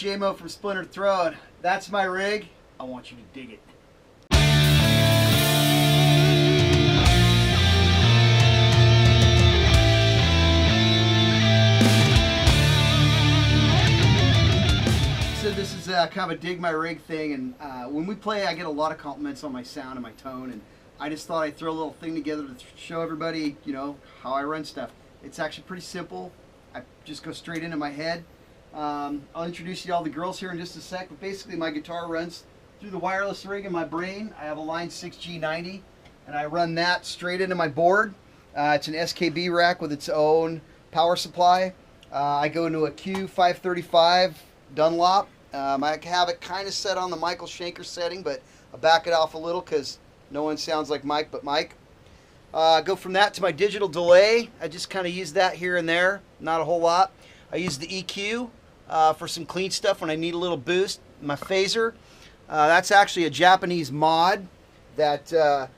J-Mo from Splintered Throne. That's my rig. I want you to dig it. So this is kind of a dig my rig thing, and when we play I get a lot of compliments on my sound and my tone, and I just thought I'd throw a little thing together to show everybody, you know, how I run stuff. It's actually pretty simple. I just go straight into my head. I'll introduce you to all the girls here in just a sec, but basically my guitar runs through the wireless rig in my brain. I have a Line 6G90, and I run that straight into my board. It's an SKB rack with its own power supply. I go into a Q535 Dunlop. I have it kind of set on the Michael Schenker setting, but I'll back it off a little because no one sounds like Mike but Mike. Go from that to my digital delay. I just kind of use that here and there, not a whole lot. I use the EQ for some clean stuff when I need a little boost. My phaser, that's actually a Japanese mod that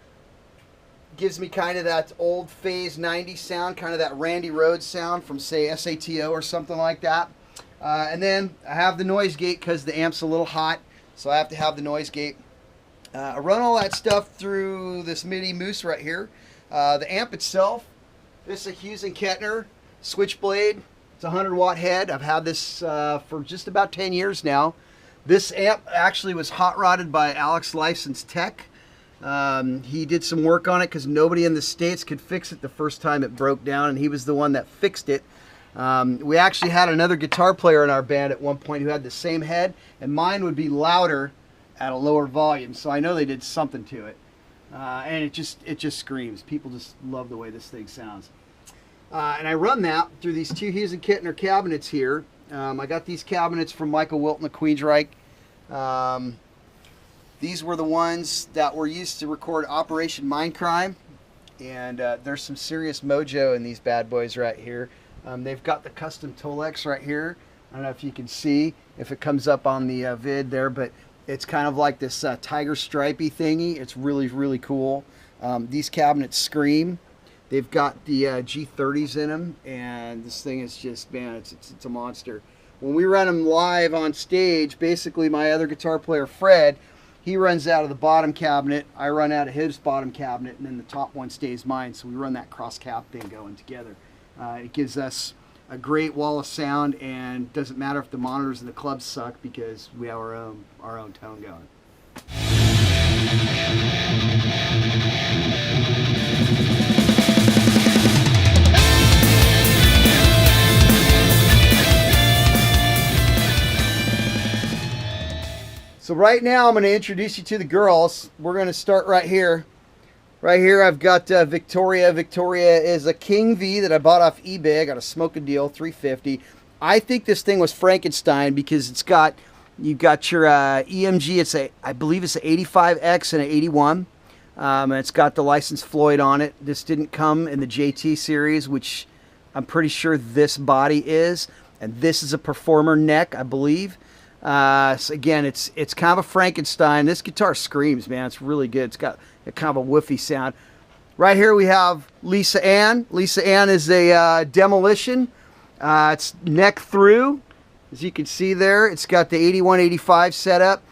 gives me kind of that old phase 90s sound, kind of that Randy Rhoads sound from, say, SATO or something like that. And then I have the noise gate because the amp's a little hot, so I have to have the noise gate. I run all that stuff through this MIDI Moose right here. The amp itself, this is a Hughes & Kettner Switchblade. It's a 100-watt head. I've had this for just about 10 years now. This amp actually was hot rodded by Alex Licensed Tech. He did some work on it because nobody in the States could fix it the first time it broke down, and he was the one that fixed it. We actually had another guitar player in our band at one point who had the same head, and mine would be louder at a lower volume, so I know they did something to it. And it just screams. People just love the way this thing sounds. And I run that through these two Hughes & Kettner cabinets here. I got these cabinets from Michael Wilton of Queensryche. These were the ones that were used to record Operation Mindcrime, and there's some serious mojo in these bad boys right here. They've got the custom Tolex right here. I don't know if you can see, if it comes up on the vid there, but it's kind of like this tiger stripey thingy. It's really, really cool. These cabinets scream. They've got the G30s in them, and this thing is just, man, it's a monster. When we run them live on stage, basically my other guitar player, Fred, he runs out of the bottom cabinet, I run out of his bottom cabinet, and then the top one stays mine, so we run that cross-cab thing going together. It gives us a great wall of sound, and doesn't matter if the monitors in the club suck because we have our own tone going. So right now I'm going to introduce you to the girls. We're going to start right here. Right here I've got Victoria. Victoria is a King V that I bought off eBay. I got a smoking deal, $350. I think this thing was Frankenstein because you've got your EMG. I believe it's an 85X and an 81. And it's got the licensed Floyd on it. This didn't come in the JT series, which I'm pretty sure this body is. And this is a Performer neck, I believe. So again, it's kind of a Frankenstein. This guitar screams, man. It's really good. It's got a kind of a woofy sound. Right here we have Lisa Ann. Lisa Ann is a Demolition. It's neck through, as you can see there. It's got the 8185 setup.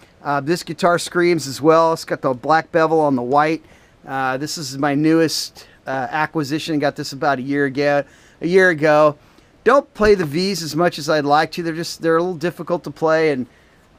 This guitar screams as well. It's got the black bevel on the white. This is my newest acquisition. Got this about a year ago. Don't play the V's as much as I'd like to. They're a little difficult to play, and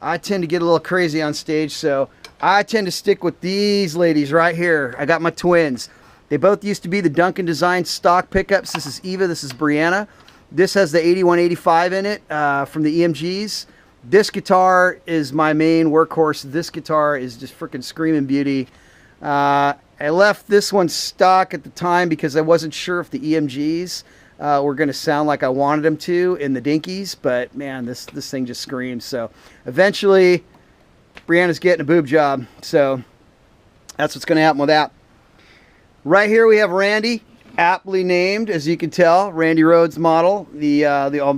I tend to get a little crazy on stage, so I tend to stick with these ladies right here. I got my twins. They both used to be the Duncan Design stock pickups. This is Eva, this is Brianna. This has the 8185 in it from the EMGs. This guitar is my main workhorse. This guitar is just freaking screaming beauty. I left this one stock at the time because I wasn't sure if the EMGs were going to sound like I wanted them to in the Dinkies, but man, this thing just screams. So eventually Brianna's getting a boob job, so that's what's going to happen with that. Right here we have Randy, aptly named, as you can tell, Randy Rhoads model,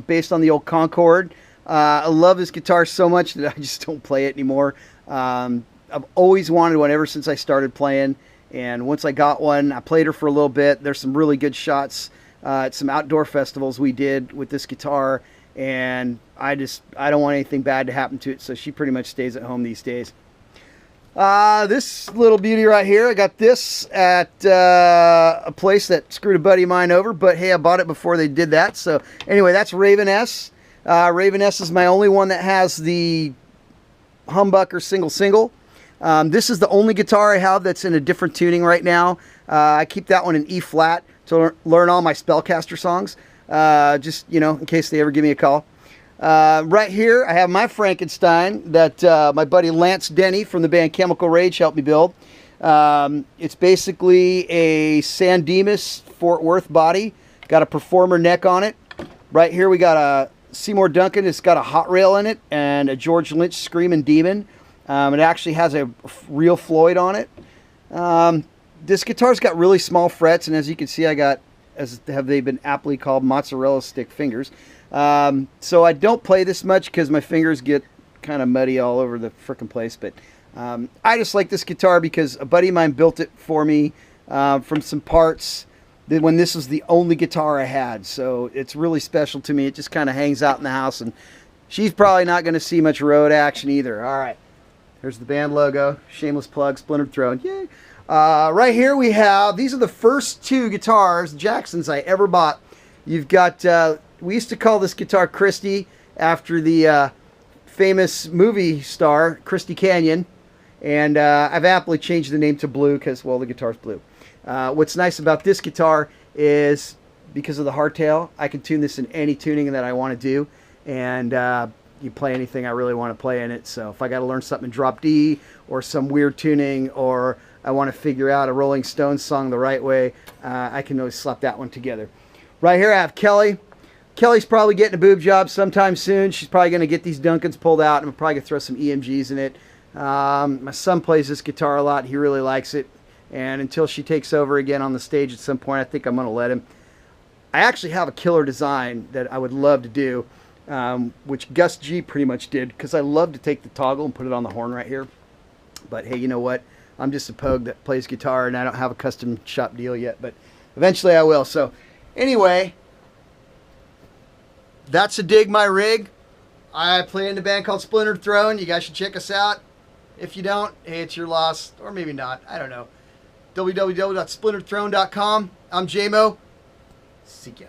based on the old Concorde. I love this guitar so much that I just don't play it anymore. I've always wanted one ever since I started playing, and once I got one, I played her for a little bit. There's some really good shots at some outdoor festivals we did with this guitar, and I don't want anything bad to happen to it, so she pretty much stays at home these days. This little beauty right here, I got this at a place that screwed a buddy of mine over, but hey, I bought it before they did that. So anyway, that's Raven S. Raven S is my only one that has the humbucker single. This is the only guitar I have that's in a different tuning right now. I keep that one in E flat to learn all my Spellcaster songs, just, you know, in case they ever give me a call. Right here, I have my Frankenstein that my buddy Lance Denny from the band Chemical Rage helped me build. It's basically a San Dimas Fort Worth body. Got a Performer neck on it. Right here we got a Seymour Duncan. It's got a hot rail in it and a George Lynch Screaming Demon. It actually has a real Floyd on it. This guitar's got really small frets, and as you can see, I got, as have they been aptly called, mozzarella stick fingers. So I don't play this much because my fingers get kind of muddy all over the frickin' place. But I just like this guitar because a buddy of mine built it for me from some parts when this was the only guitar I had. So it's really special to me. It just kind of hangs out in the house, and she's probably not going to see much road action either. All right, here's the band logo. Shameless plug, Splintered Throne. Yay! Right here we have, these are the first two guitars, Jacksons, I ever bought. You've got, we used to call this guitar Christy after the famous movie star, Christy Canyon. And I've aptly changed the name to Blue because, well, the guitar's blue. What's nice about this guitar is because of the hardtail, I can tune this in any tuning that I want to do. And you play anything I really want to play in it. So if I got to learn something in drop D or some weird tuning, or I want to figure out a Rolling Stones song the right way, I can always slap that one together. Right here I have Kelly. Kelly's probably getting a boob job sometime soon. She's probably going to get these Duncans pulled out, and we're probably going to throw some EMGs in it. My son plays this guitar a lot. He really likes it. And until she takes over again on the stage at some point, I think I'm going to let him. I actually have a killer design that I would love to do, which Gus G pretty much did, because I love to take the toggle and put it on the horn right here. But hey, you know what? I'm just a pogue that plays guitar, and I don't have a custom shop deal yet, but eventually I will. So anyway, that's a dig my rig. I play in a band called Splintered Throne. You guys should check us out. If you don't, hey, it's your loss, or maybe not. I don't know. www.splinteredthrone.com. I'm JMO. See ya.